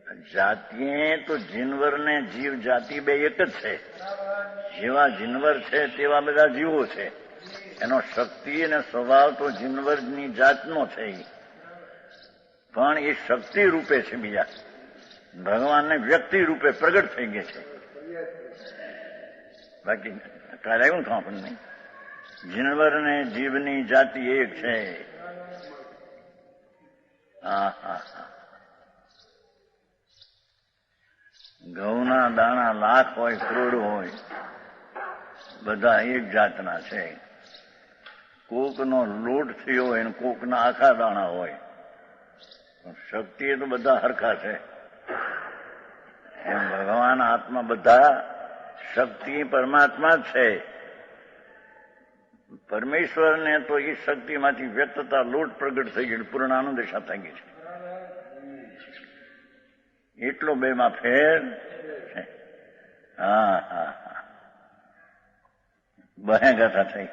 જાતિએ તો જીનવર ને જીવ જાતિ બે એક જ છે. જેવા જીનવર છે તેવા બધા જીવો છે. એનો શક્તિ અને સ્વભાવ તો જીનવરની જાતનો છે, પણ એ શક્તિ રૂપે છે. બીજા ભગવાનને વ્યક્તિ રૂપે પ્રગટ થઈ ગઈ છે. બાકી કરાયું તો આપણને જીનવર ને જીવની જાતિ એક છે. ઘઉંના દાણા લાખ હોય, કરોડ હોય, બધા એક જાતના છે. કોકનો લોટ થયો હોય ને કોકના આખા દાણા હોય. શક્તિ તો બધા હરખા છે. એમ ભગવાન આત્મા બધા શક્તિ પરમાત્મા જ છે. પરમેશ્વરને તો એ શક્તિમાંથી વ્યક્તતા લોટ પ્રગટ થઈ ગઈ, પૂર્ણ આનંદ દશા થઈ ગઈ છે. એટલો બેમાં ફેર છે. બહે ગાથા થઈ.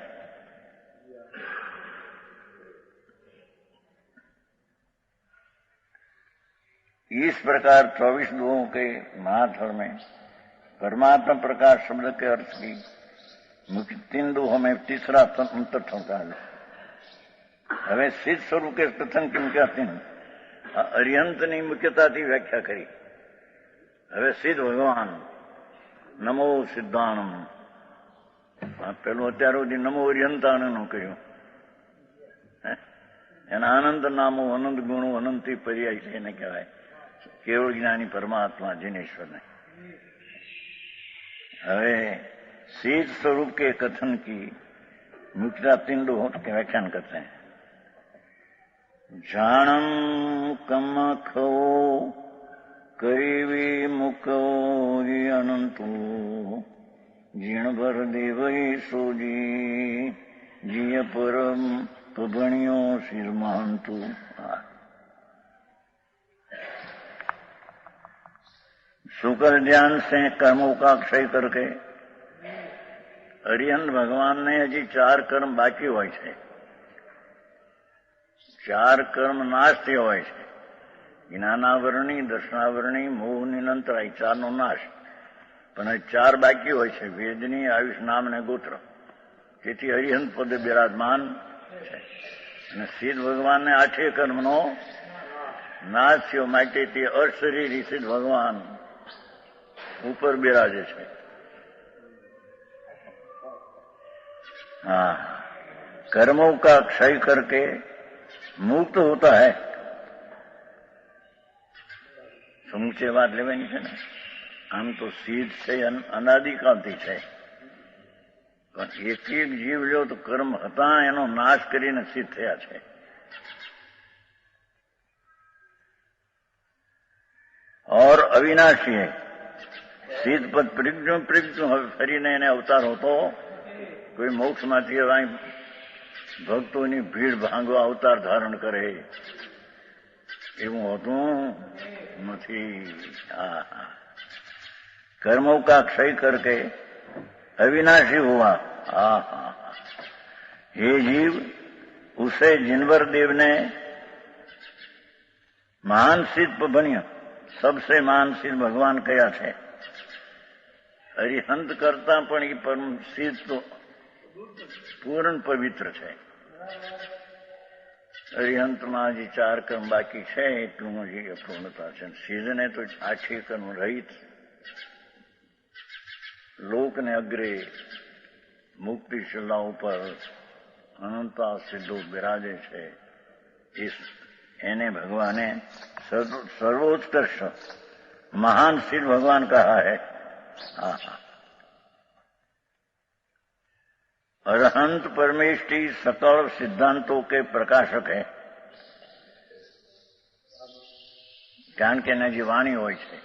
इस प्रकार 24 दुओं के महाथल में परमात्मा प्रकाश शब्द के अर्थ की मुख्य 3 दुहों में तीसरा अंतर होता है. હવે સિદ્ધ સ્વરૂપ કે કથન કેમ કહેતી અરિહંતની મુખ્યતાથી વ્યાખ્યા કરી. હવે સિદ્ધ ભગવાન નમો સિદ્ધાણમ, પેલું અત્યાર સુધી નમો અરિહંતાણનું કહ્યું. એના અનંત નામો, અનંત ગુણો, અનંતી પર્યાય છે એને કહેવાય. કેવળ જ્ઞાની પરમાत्मा जिनेश्वर. હવે सिद्ध स्वरूप के कथन की मुख्यता 3 दुहों के व्याख्यान करते हैं. જાણમ કમખો કરીવી મુકો અનંતુ જીણભર દેવઈ સોજી જીય પરમ પભણિયો શિરમાંતુ. शुक्र ध्यान से कर्मों का क्षय करके અરિહંત ભગવાનને હજી 4 કર્મ બાકી હોય છે. 4 કર્મ નાશ થયો હોય છે. જ્ઞાનાવરણી, દર્શનાવરણી, મોહની અંતરાય, 4નો નાશ. પણ 4 બાકી હોય છે, વેદની, આયુષ, નામ અને ગોત્ર. તેથી અરિહંત પદે બિરાજમાન છે. અને સિદ્ધ ભગવાનને 8 કર્મનો નાશ થયો માટે તે અશરીરી સિદ્ધ ભગવાન ऊपर बिराजे છે. कर्मों का क्षय करके मुक्त होता है. સમુચય વાત લેવાની છે ને. આમ તો સિદ્ધ છે, અનાદિકાળથી છે, પણ એક એક જીવ લ્યો તો કર્મ હતા એનો નાશ કરીને સિદ્ધ થયા છે. और अविनाशी है. સિદ્ધ પદ પ્રિજ્ઞ હવે ફરીને એને અવતાર હોતો કોઈ મોક્ષમાંથી ભક્તોની ભીડ ભાંગવા અવતાર ધારણ કરે એવું હોતું નથી. કર્મોं का क्षय करके अविनाशी हुआ. ये जीव उसे जिनवर देव ने महान सिद्ध बनिया. सबसे महान सिद्ध भगवान कया છે. અરિહંત કરતા પણ એ પરમ સિદ્ધ તો પૂર્ણ પવિત્ર છે. અરિહંતમાં જે 4 કર્મ બાકી છે એટલું હજી અપૂર્ણતા છે. સિદ્ધને તો 8 કર્મ રહિત લોકને અગ્રે મુક્તિ શિલા ઉપર અનંતા સિદ્ધો બિરાજે છે. એને ભગવાને સર્વોત્કર્ષ महान सिद्ध भगवान कहा है. अरहंत परमेष्टि सकल सिद्धांतों के प्रकाशक है. કારણ કે એના જે વાણી હોય છે,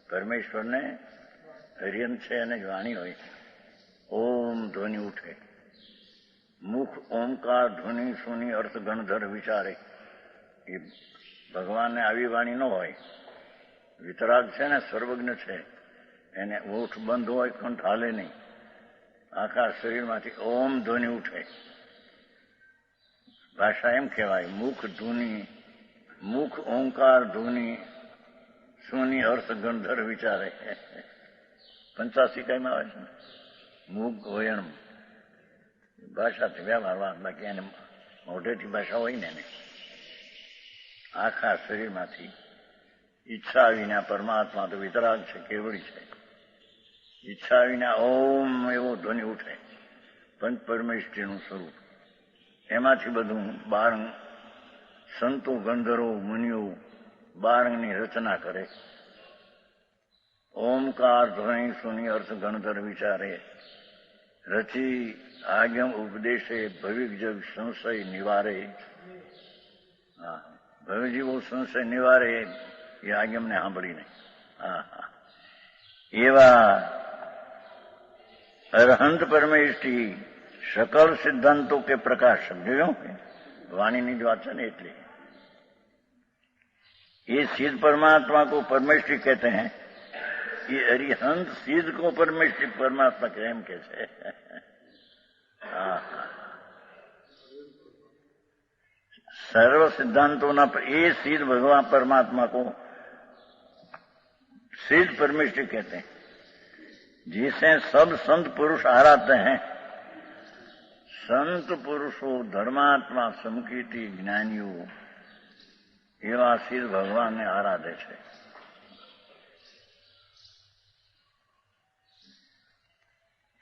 પરમેશ્વરને અરિહંત છે અને વાણી હોય છે. ઓમ ધ્વનિ ઉઠે, મુખ ઓમકાર ધ્વનિ સુની અર્થ ગણધર વિચારે. એ ભગવાનને આવી વાણી ન હોય. વિતરાગ છે ને, સર્વજ્ઞ છે, એને ઓઠ બંધ હોય, કંઠ હાલે નહીં. આખા શરીરમાંથી ઓમ ધ્વનિ ઉઠે. ભાષા એમ કહેવાય, મુખ ધ્વનિ, મુખ ઓંકાર ધ્વનિ સોની હર્ષ ગણધર વિચારે 85 કઈમાં આવે છે ને મૂક વયણ ભાષાથી વ્યવહાર બાકી એને મોઢેથી ભાષા હોય ને એને આખા શરીરમાંથી ઈચ્છા વિના પરમાત્મા તો વિતરાગ છે, કેવડી છે. ઈચ્છા વિના ઓમ એવો ધ્વનિ ઉઠે, પંચ પરમેષ્ઠીનું સ્વરૂપ. એમાંથી બધું બારંગ સંતો ગંધર્વો મુનિઓ બારંગની રચના કરે. ઓમકાર ધ્વનિ સુની અર્થ ગણધર વિચારે રચી આજ્ઞમ ઉપદેશે ભવિક જગ સંશય નિવારે. હા, ભવિજીવો સંશય નિવારે એ આજ્ઞમને સાંભળીને. હા હા, એવા અરહંત પરમેષ્ઠી सकल सिद्धांतों के प्रकाशक जो वाणी जो वाचा ने એટલે ये सिद्ध परमात्मा को परमेष्ठी कहते हैं. ये अरिहंत सिद्ध को परमेष्ठी परमात्मा के एम के છે. सर्व सिद्धांतों ना ये सिद्ध भगवान परमात्मा को सिद्ध परमेष्ठी कहते हैं, जिसे सब संत पुरुष आराधते हैं. संत पुरुषो धर्मात्मा समकीर्ति ज्ञानीઓ એવા સિદ્ધ ભગવાનને આરાધે છે.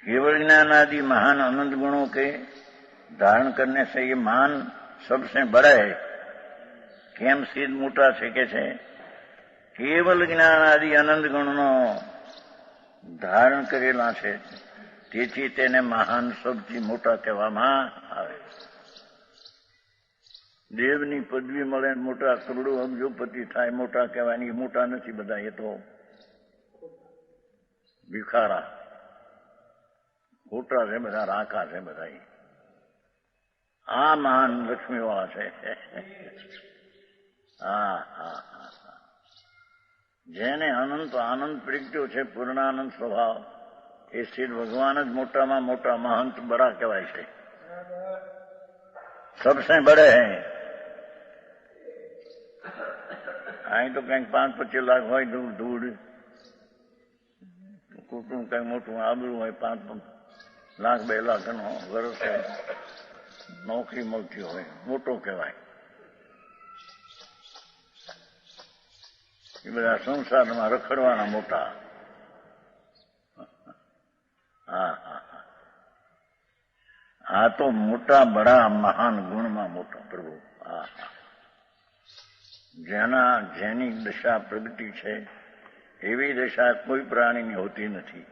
केवल ज्ञान आदि महान अनंत गुणों के धारण करने से ये मान सबसे बड़ा है. केम सिद्ध मोटा છે કે છે કેવલ જ્ઞાન આદि અનંત ગુણનો ધારણ કરેલા છે, તેથી તેને મહાન સૌથી મોટા કહેવામાં આવે. દેવની પદવી મળે મોટા કરોડો અબજોપતિ થાય મોટા કહેવાની, મોટા નથી બધા, એ તો ભિખારા ખોટા છે બધા, રાકા છે બધા. આ મહાન લક્ષ્મીવાળા છે. હા હા હા, જેને અનંત આનંદ પ્રગટ્યો છે, પૂર્ણાનંદ સ્વભાવ, એ સિદ્ધ ભગવાન જ મોટામાં મોટા મહંત બડા કહેવાય છે. સબસે બડે હૈ. અહીં તો કંઈક 5-25 લાખ હોય ધૂળ ધૂળ, કુટુંબ કંઈક મોટું આબરું હોય, 5 લાખ 2 લાખનો વર્ષ હોય, નોકરી મળતી હોય, મોટો કહેવાય. એ બધા સંસારમાં રખડવાના મોટા. હા હા હા, આ તો મોટા બડા મહાન ગુણમાં મોટો પ્રભુ. હા હા, જેની દશા પ્રગતિ છે એવી દશા કોઈ પ્રાણીની હોતી નથી.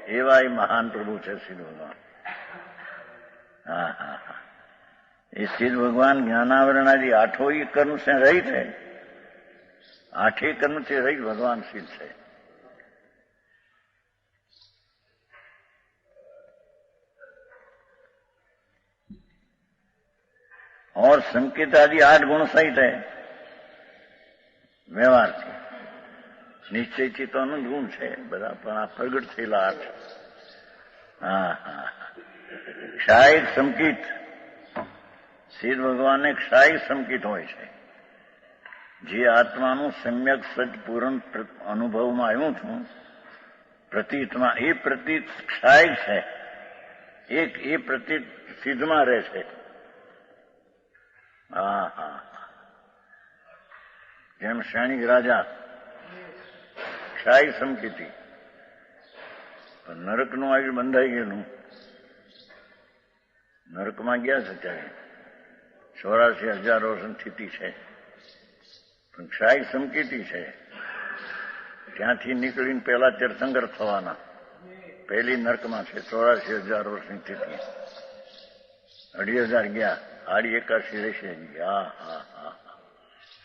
એવા એ મહાન પ્રભુ છે સિદ્ધ ભગવાન. હા હા હા, એ સિદ્ધ ભગવાન જ્ઞાનાવરણાદિ 8 કર્મ से रहित है. 8 कर्म से रहित भगवान सिद्ध है. और संकेत आदि 8 गुण सहित है. વ્યવહારથી નિશ્ચયથી તો અનંત ગુણ છે બધા, પણ આ પ્રગટ થયેલા 8. હા હા, ક્ષાયિક સંકિત. સિદ્ધ ભગવાનને ક્ષાયિક સંકિત હોય છે. જે આત્માનું સમ્યક સચ પૂર્ણ અનુભવમાં આવ્યું છું પ્રતીતમાં, એ પ્રતીત ક્ષાયિક છે. એ પ્રતીત સિદ્ધમાં રહે છે. હા હા, જેમ સૈનિક રાજા ક્ષાયિક સંકિતિ, પણ નરકનું આગળ બંધાઈ ગયેલું. નરકમાં ગયા છે ત્યારે 84,000 વર્ષની સ્થિતિ છે, પણ ક્ષાયિક સંકિતિ છે. ત્યાંથી નીકળીને પહેલા તીર્થંકર થવાના. પહેલી નરકમાં છે 84,000 વર્ષની સ્થિતિ. 2,500 ગયા, 81 રહેશે. હા હા હા,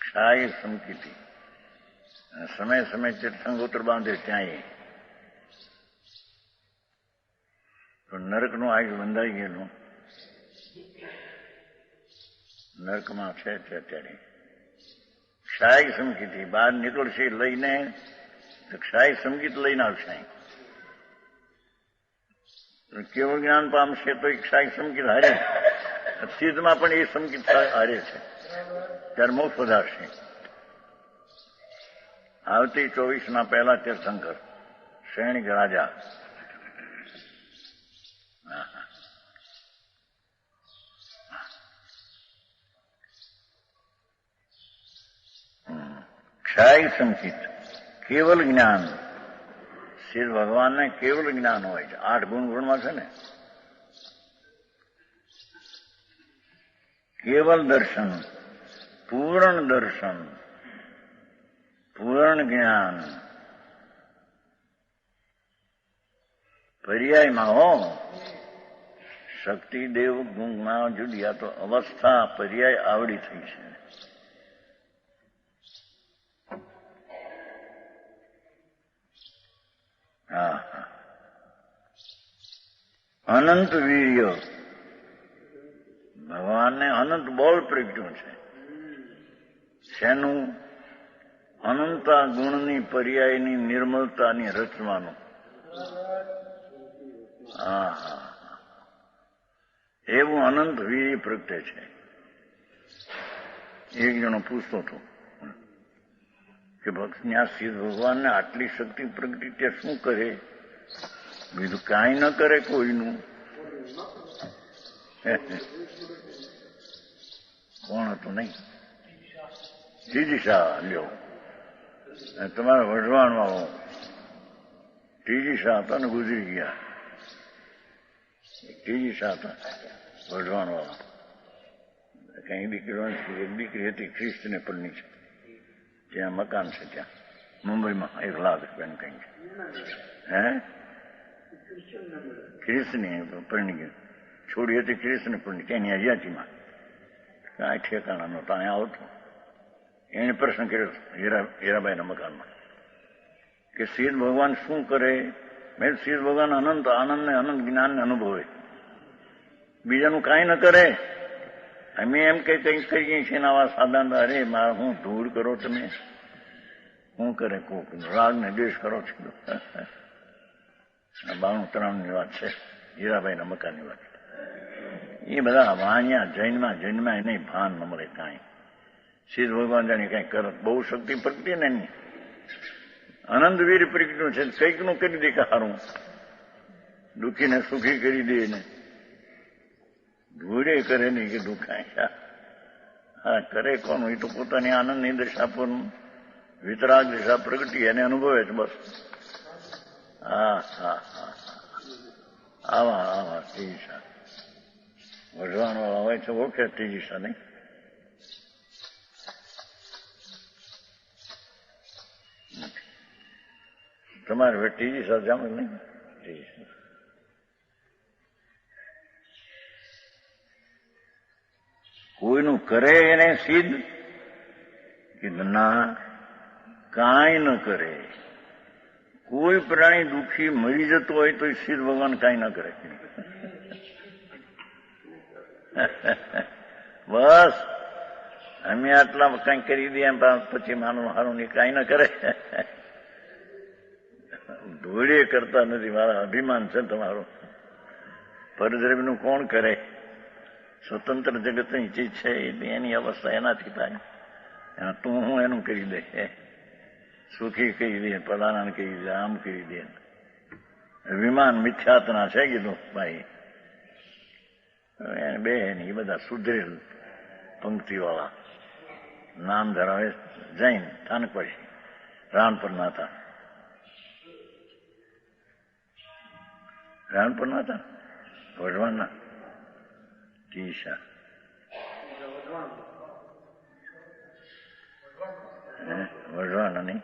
ક્ષાયિક સંકિતિ. સમય સમય તીર્થંગોત્ર બાંધે ત્યાં. તો નરકનું આગ બંધાઈ ગયેલું. નરકમાં છે અત્યારે ક્ષાયિક સંકિતિ. બહાર નીકળશે લઈને તો ક્ષાયિક સંગીત લઈને આવશે. કેવું જ્ઞાન પામશે તો એક ક્ષાયિક સંગીત હારે. સિદ્ધમાં પણ એ સંગીત હારે છે, ત્યારે મોક્ષ વધારશે. આવતી 24 પહેલા તીર્થંકર સૈનિક રાજા. ક્ષાય સંચિત કેવલ જ્ઞાન. સિદ્ધ ભગવાનને કેવલ જ્ઞાન હોય છે. 8 ગુણમાં છે ને. કેવલ દર્શન, પૂર્ણ દર્શન, પૂર્ણ જ્ઞાન. પર્યાયમાં હો શક્તિ દેવ ગુણમાં જુદી. આ તો અવસ્થા પર્યાય આવડી થઈ છે. હા, અનંત વીર્ય. ભગવાનને અનંત બોલ પ્રગટ્યું છે. શેનું? અનંતા ગુણની પર્યાયની નિર્મળતાની રચવાનું. હા હા, એવું અનંત વીર્ય પ્રગટે છે. એક જણો પૂછતો હતો કે ત્યાં સિદ્ધ ભગવાનને આટલી શક્તિ પ્રગટી તે શું કરે? બીજું કાંઈ ન કરે કોઈનું. કોણ હતું? નહીં, ત્રીજી શાહ લ્યો. તમારે વઢવાણ વાળો ત્રીજી શાહ હતા ને, ગુજરી ગયા. ત્રીજી શાહ હતા વઢવાણ વાળા. કઈ દીકરીઓ, એક દીકરી હતી ખ્રિસ્તને પરની છે, ત્યાં મકાન છે ત્યાં મુંબઈમાં. 1 લાખ રૂપિયાનું કઈ છે. હે, ખ્રિસ્તની પરણી ગયું. છોડી હતી ખ્રિસ્તને પરણી, ત્યાંની હયાતીમાં. કાંઈ ઠેકાણા નહોતા. અહીંયા આવતો એને પ્રશ્ન કર્યો હીરાબાઈના મકાનમાં કે સિદ્ધ ભગવાન શું કરે? મેં સિદ્ધ ભગવાન અનંત આનંદને અનંત જ્ઞાનને અનુભવે, બીજાનું કાંઈ ન કરે. અમે એમ કઈ કંઈક કહીએ છીએ ને આવા સાધન. અરે મારા હું ધૂળ કરો તમે, શું કરે? કોક રાગ ને દ્વેષ કરો છો. 92-93 વાત છે, હીરાબાઈના મકાનની વાત. એ બધા વાણિયા જૈનમાં એને ભાન ન મળે કાંઈ. સિદ્ધ ભગવાન જાણે કઈ કરત, બહુ શક્તિ પ્રગટી ને એની. અનંત વીર પ્રગટ્યું છે. કંઈકનું કરી દે કે સારું, દુઃખીને સુખી કરી દે ને. ધૂળે કરે નહીં કે દુખાય. હા, કરે કોણ? એ તો પોતાની આનંદની દશા પર વિતરાગ દશા પ્રગટી એને અનુભવે છે બસ. હા હા હા, આવા ત્રીજી શાહ વઢવાણ વાળા હોય છે, ઓળખે ત્રીજી શાહ નહીં? તમારે હવે ત્રીજી શાહ જામે નહીં? ત્રીજી શાહ કોઈનું કરે એને સિદ્ધ કે ના, કાંઈ ન કરે. કોઈ પ્રાણી દુઃખી મરી જતો હોય તો સિદ્ધ ભગવાન કાંઈ ન કરે. બસ અમે આટલા કાંઈ કરી દઈએ પછી માનું હારું ની કાંઈ ન કરે. ધોળે કરતા નથી. મારા અભિમાન છે તમારું. પરદ્રવ્યનું કોણ કરે? સ્વતંત્ર જગતની ચીજ છે, એની અવસ્થા એનાથી થાય. તું હું એનું કરી દે, સુખી કહી દે, પલાણાને કહી દે, આમ કહી દે. વિમાન મિથ્યાત્ના છે કીધું ભાઈ. બે એ બધા સુધરેલ પંક્તિવાળા નામ ધરાવે. જૈન થાનકવાડી રાણપર નાતા, રાણપર નાતા વઢવાણના ટીશા. વઢવાના નહીં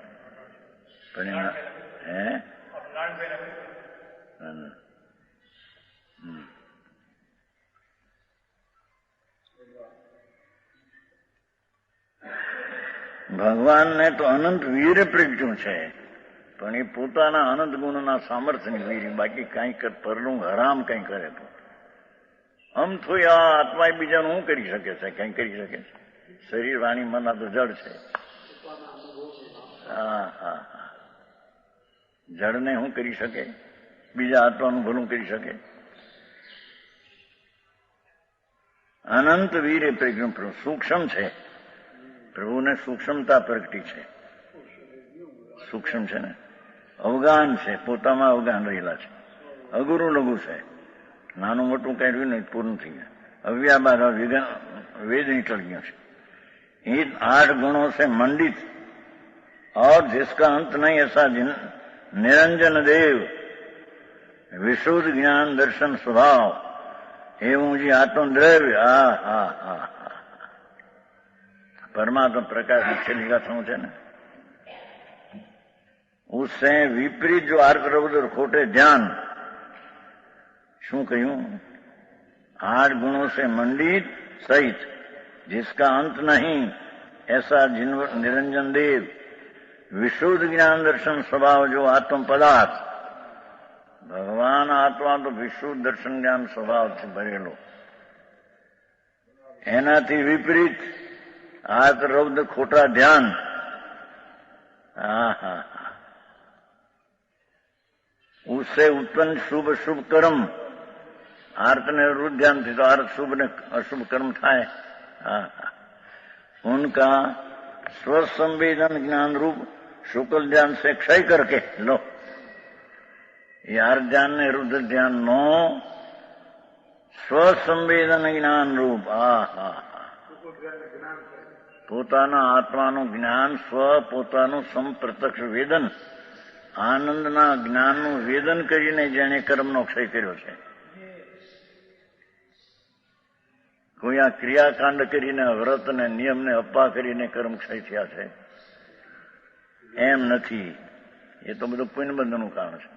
પણ એના ભગવાનને તો અનંત વીર પ્રગટ્યું છે, પણ એ પોતાના અનંત ગુણના સામર્થ્યની વીર. બાકી કાંઈ પરનું હરામ કંઈ કરે તો આમ થોઈ આ આત્મા બીજાનું શું કરી શકે છે? કંઈ કરી શકે છે? શરીર વાણી મન આ તો જડ છે. હા હા હા, જડને શું કરી શકે? બીજા આત્માનું ભલું કરી શકે? અનંત વીર એ પ્રજ્ઞ સૂક્ષ્મ છે. પ્રભુને સૂક્ષ્મતા પ્રગટી છે. સૂક્ષ્મ છે ને, અવગાન છે, પોતામાં અવગાન રહેલા છે. અઘરું લઘુ છે, નાનું મોટું કઈ રહ્યું નહીં, પૂરું થઈ ગયા. અવ્યા બાદ वेद निकल गया है. इन 8 गुणों से मंडित और जिसका अंत नहीं ऐसा निरंजन देव विशुद्ध ज्ञान दर्शन स्वभाव एवं जी आत्मद्रव्य परमात्मा प्रकाश की छेली गाथाओं है ना, उससे विपरीत जो आर्त रौद्र खोटे ध्यान शू कहूं, 8 गुणों से मंडित सहित जिसका अंत नहीं ऐसा निरंजन देव विशुद्ध ज्ञान दर्शन स्वभाव जो आत्म पदार्थ भगवान आत्मा तो विशुद्ध दर्शन ज्ञान स्वभाव से भरेलो, एनाथी विपरीत आत रौद्र खोटा ध्यान उससे उत्पन्न शुभ शुभ कर्म, आर्त ने रुद्ध ध्यान थी तो आर्त शुभ ने अशुभ कर्म थाय, उनका स्वसंवेदन ज्ञान रूप शुक्ल ध्यान से क्षय करके लो. ये आर्त ध्यान ने रुद्र ध्यान नो स्वसंवेदन ज्ञान रूप પોતાના આત્માનું જ્ઞાન, સ્વ પોતાનું સંપ્રત્યક્ષ વેદન, આનંદના જ્ઞાનનું વેદન કરીને જેણે કર્મનો ક્ષય કર્યો છે. કોઈ આ ક્રિયાકાંડ કરીને વ્રત ને નિયમને અપ્પા કરીને કર્મ ક્ષય થયા છે એમ નથી. એ તો બધું પુણ્યબંધનું કારણ છે.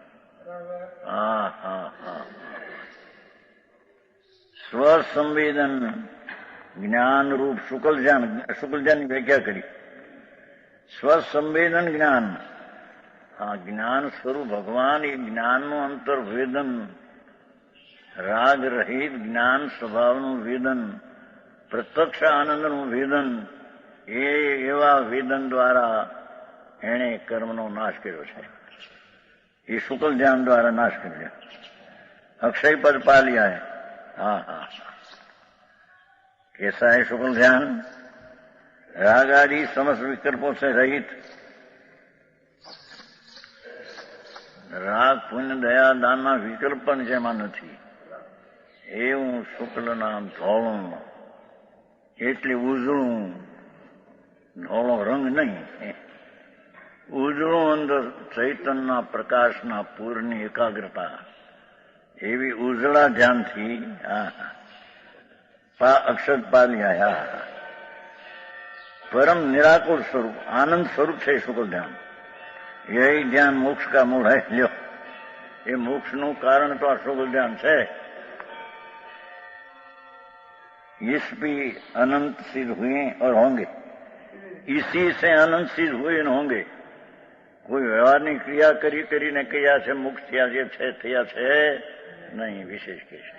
સ્વસંવેદન જ્ઞાન રૂપ શુક્લ ધ્યાનની વ્યાખ્યા કરી. સ્વસંવેદન જ્ઞાન, જ્ઞાન સ્વરૂપ ભગવાન, એ જ્ઞાનનું અંતર્વેદન, રાગ રહિત જ્ઞાન સ્વભાવનું વેદન, પ્રત્યક્ષ આનંદનું વેદન, એવા વેદન દ્વારા એણે કર્મનો નાશ કર્યો છે. એ શુક્લ ધ્યાન દ્વારા નાશ કર્યો. अक्षय पद पा लिया है. कैसा है शुक्ल ध्यान? राग आदि समस्त विकल्पों से रहित, રાગ પુણ્ય દયા દાનના વિકલ્પ પણ જેમાં નથી એવું શુક્લ નામ ધોળું, એટલે ઉજળું, ધોળો રંગ નહીં, ઉજળું અંદર ચૈતનના પ્રકાશના પૂરની એકાગ્રતા, એવી ઉજળા ધ્યાનથી અક્ષર પાલ્યા. परम निराकुल स्वरूप आनंद स्वरूप है शुक्ल ध्यान. यही ध्यान मोक्ष का मूल है. ल्यो, ये मोक्ष નું કારણ તો આ શુક્લ ધ્યાન છે. इस भी अनंत सिद्ध हुए और होंगे, इसी से अनंत सिद्ध हुए और होंगे. કોઈ વ્યવહારની ક્રિયા કરીને કયા છે મુક્ત થયા છે નહીં, વિશેષ કે છે.